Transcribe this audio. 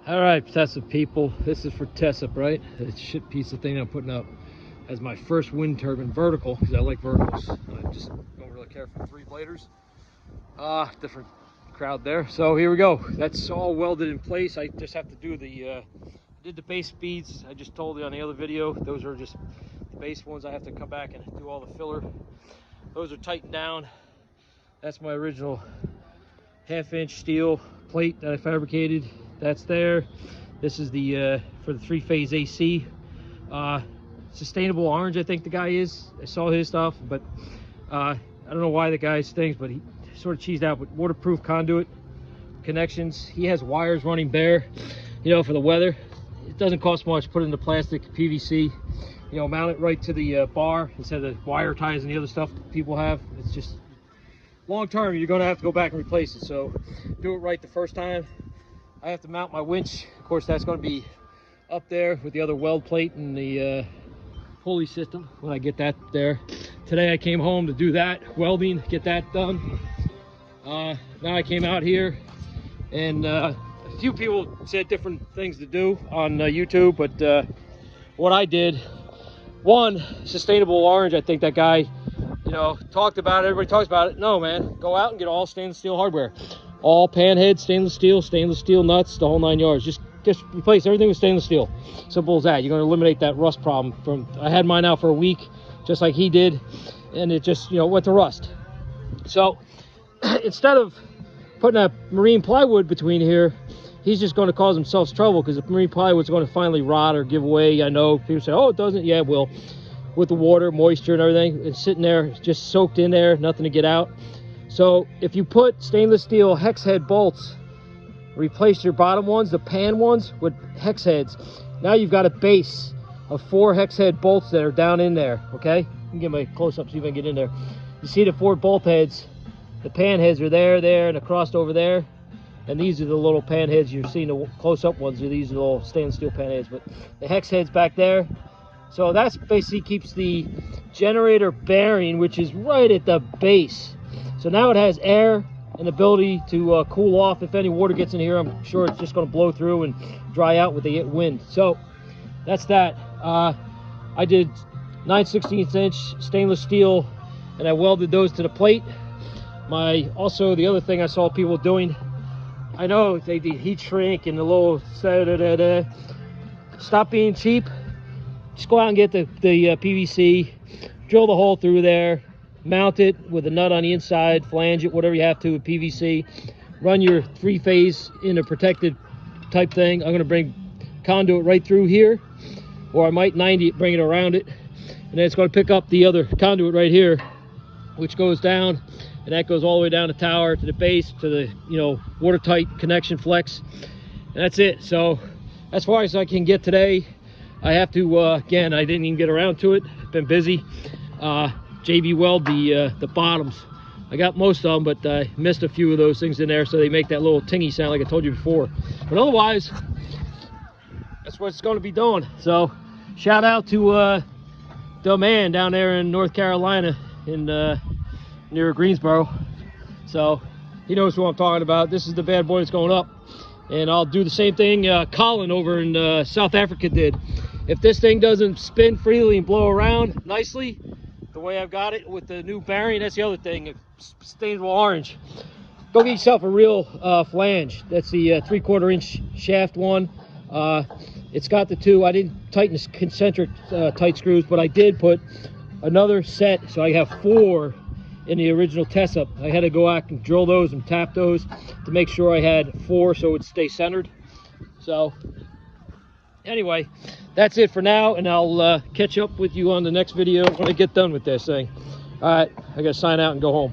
All right, Tessa people, this is for Tessa, right? The shit piece of thing I'm putting up as my first wind turbine vertical, because I like verticals. I just don't really care for 3-bladers. Different crowd there. So here we go. That's all welded in place. I just have to do the, did the base speeds. I just told you on the other video, those are just the base ones. I have to come back and do all the filler. Those are tightened down. That's my original 1/2-inch steel plate that I fabricated. That's there. This is the for the 3-phase AC. Sustainable orange, I think the guy is. I saw his stuff, but I don't know why the guy's things, but he sort of cheesed out with waterproof conduit connections. He has wires running bare, you know, for the weather. It doesn't cost much. Put it into plastic PVC, you know, mount it right to the bar instead of the wire ties and the other stuff that people have. It's just long term, you're going to have to go back and replace it. So do it right the first time. I have to mount my winch. Of course, that's going to be up there with the other weld plate and the pulley system when I get that there. Today I came home to do that welding, get that done. Now I came out here, and a few people said different things to do on YouTube, but what I did, one, sustainable orange, I think that guy, you know, talked about it. Everybody talks about it. No, man, go out and get all stainless steel hardware. All pan heads, stainless steel nuts, the whole 9 yards. Just replace everything with stainless steel. Simple as that. You're going to eliminate that rust problem. I had mine out for a week, just like he did, and it just, you know, went to rust. So instead of putting a marine plywood between here, he's just going to cause himself trouble, because if marine plywood's going to finally rot or give away. I know people say, oh, it doesn't. Yeah, it will. With the water, moisture, and everything, it's sitting there, just soaked in there, nothing to get out. So if you put stainless steel hex head bolts, replace your bottom ones, the pan ones, with hex heads, now you've got a base of 4 hex head bolts that are down in there. Okay, you can get my close up, see if I can get in there. You see the 4 bolt heads, the pan heads are there, and across over there, and these are the little pan heads. You're seeing the close up ones. These are the little stainless steel pan heads, but the hex heads back there. So that's basically keeps the generator bearing, which is right at the base. So now it has air and ability to cool off. If any water gets in here, I'm sure it's just going to blow through and dry out with the wind. So that's that. I did 9/16" stainless steel, and I welded those to the plate. Also, the other thing I saw people doing, I know they did heat shrink and the little stop being cheap. Just go out and get the PVC, drill the hole through there, mount it with a nut on the inside, flange it, whatever you have to with PVC. Run your 3-phase in a protected type thing. I'm going to bring conduit right through here, or I might 90 it, bring it around it, and then it's going to pick up the other conduit right here, which goes down, and that goes all the way down the tower to the base to the, you know, watertight connection flex, and that's it. So as far as I can get today, I have to again, I didn't even get around to it, been busy. JB weld the bottoms. I got most of them, but I missed a few of those things in there, so they make that little tingy sound like I told you before. But otherwise, that's what it's going to be doing. So shout out to the man down there in North Carolina, in near Greensboro. So he knows who I'm talking about. This is the bad boy that's going up, and I'll do the same thing Colin over in South Africa did. If this thing doesn't spin freely and blow around nicely the way I've got it with the new bearing, that's the other thing, sustainable orange. Go get yourself a real flange. That's the 3/4 inch shaft one. It's got the 2. I didn't tighten the concentric tight screws, but I did put another set, so I have 4 in the original test up. I had to go out and drill those and tap those to make sure I had 4 so it would stay centered. So anyway, that's it for now, and I'll catch up with you on the next video when I get done with this thing. All right, I gotta sign out and go home.